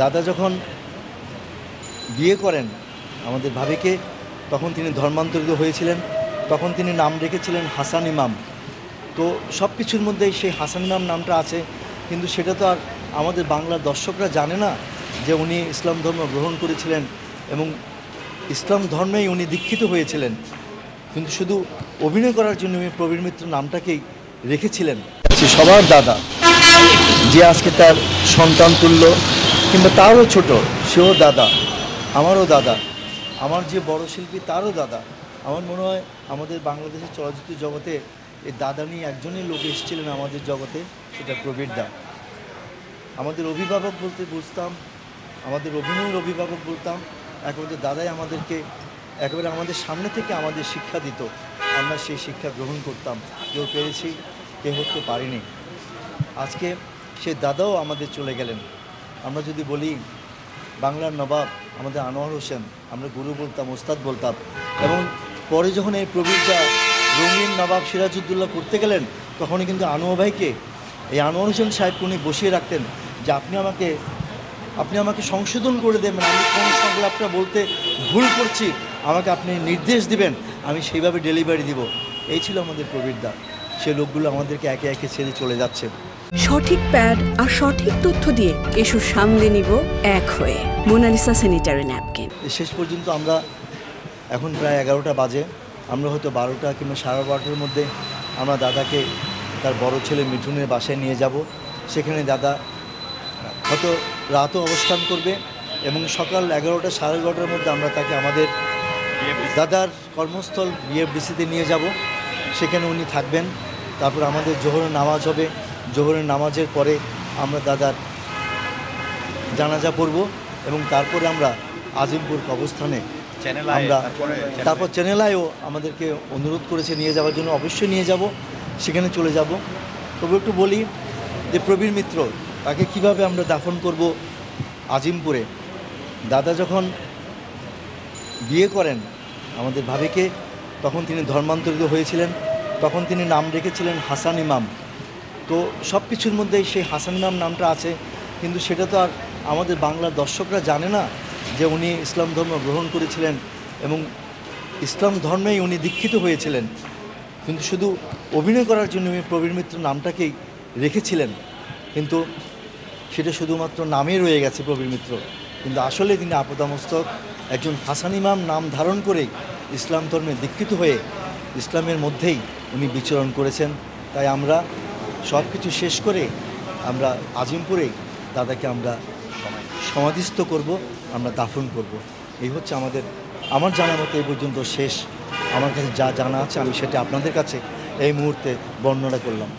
দাদা যখন বিয়ে করেন আমাদের ভাবিকে, তখন তিনি ধর্মান্তরিত হয়েছিলেন। তখন তিনি নাম রেখেছিলেন হাসান ইমাম। তো সব কিছুর মধ্যেই সেই হাসান ইমাম নামটা আছে, কিন্তু সেটা তো আর আমাদের বাংলার দর্শকরা জানে না যে উনি ইসলাম ধর্ম গ্রহণ করেছিলেন এবং ইসলাম ধর্মেই উনি দীক্ষিত হয়েছিলেন। কিন্তু শুধু অভিনয় করার জন্য উনি প্রবীর মিত্র নামটাকেই রেখেছিলেন। সবার দাদা, যে আজকে তার সন্তান তুল্য কিংবা তারও ছোট, সেও দাদা, আমারও দাদা, আমার যে বড় শিল্পী তারও দাদা। আমার মনে হয় আমাদের বাংলাদেশের চলচ্চিত্র জগতে এই দাদা নিয়ে একজনই লোক এসেছিলেন আমাদের জগতে, সেটা প্রবীর দা। আমাদের অভিভাবক বলতে বুঝতাম, আমাদের অভিনয়ের অভিভাবক বলতাম, একেবারে দাদাই আমাদেরকে একেবারে আমাদের সামনে থেকে আমাদের শিক্ষা দিত। আমরা সেই শিক্ষা গ্রহণ করতাম, কেউ পেরেছি, কেউ হতে পারিনি। আজকে সে দাদাও আমাদের চলে গেলেন। আমরা যদি বলি বাংলার নবাব আমাদের আনোয়ার হোসেন, আমরা গুরু বলতাম, ওস্তাদ বলতাম। এবং পরে যখন এই প্রবীরটা রঙিন নবাব সিরাজউদ্দৌলা করতে গেলেন, তখনই কিন্তু আনোয়ার ভাইকে, এই আনোয়ার হোসেন সাহেবকে উনি বসিয়ে রাখতেন যে আপনি আমাকে সংশোধন করে দেবেন, আমি কোন সংলাপটা বলতে ভুল করছি আমাকে আপনি নির্দেশ দিবেন, আমি সেইভাবে ডেলিভারি দিব। এই ছিল আমাদের প্রবীরদা। সে লোকগুলো আমাদেরকে একে একে ছেড়ে চলে যাচ্ছে। সঠিক প্যাড আর সঠিক তথ্য দিয়ে এসু সামলে নিব এক হয়ে। Monalisa sanitary napkin. শেষ পর্যন্ত আমরা এখন প্রায় 11টা বাজে, আমরা হয়তো 12টা কিংবা 12:30টার মধ্যে আমরা দাদাকে তার বড় ছেলে মিঠুনের বাসায় নিয়ে যাব। সেখানে দাদা হয়তো রাতও অবস্থান করবে এবং সকাল 11টা 11:30টার মধ্যে আমরা তাকে আমাদের দাদার কর্মস্থল বিএফডিসিতে নিয়ে যাব। সেখানে উনি থাকবেন। তারপর আমাদের জোহরের নামাজ হবে। জোহরের নামাজের পরে আমরা দাদার জানাজা পড়ব এবং তারপরে আমরা আজিমপুর কবরস্থানে আমরা তারপর চ্যানেলায়ও আমাদেরকে অনুরোধ করেছে নিয়ে যাওয়ার জন্য, অবশ্যই নিয়ে যাব, সেখানে চলে যাব। তবে একটু বলি যে প্রবীর মিত্র তাকে কিভাবে আমরা দাফন করব আজিমপুরে। দাদা যখন বিয়ে করেন আমাদের ভাবিকে, তখন তিনি ধর্মান্তরিত হয়েছিলেন। তখন তিনি নাম রেখেছিলেন হাসান ইমাম। তো সব কিছুর মধ্যেই সেই হাসান ইমাম নামটা আছে, কিন্তু সেটা তো আর আমাদের বাংলার দর্শকরা জানে না যে উনি ইসলাম ধর্ম গ্রহণ করেছিলেন এবং ইসলাম ধর্মেই উনি দীক্ষিত হয়েছিলেন। কিন্তু শুধু অভিনয় করার জন্য উনি প্রবীর মিত্র নামটাকেই রেখেছিলেন, কিন্তু সেটা শুধুমাত্র নামে রয়ে গেছে প্রবীর মিত্র। কিন্তু আসলে তিনি আপাতমস্তক একজন হাসান ইমাম নাম ধারণ করেই ইসলাম ধর্মে দীক্ষিত হয়ে ইসলামের মধ্যেই উনি বিচরণ করেছেন। তাই আমরা সব কিছু শেষ করে আমরা আজিমপুরেই দাদাকে আমরা সমাধিস্থ করব, আমরা দাফন করব। এই হচ্ছে আমার জানা মতো এই পর্যন্ত শেষ। আমার কাছে যা জানা আছে আমি সেটা আপনাদের কাছে এই মুহূর্তে বর্ণনা করলাম।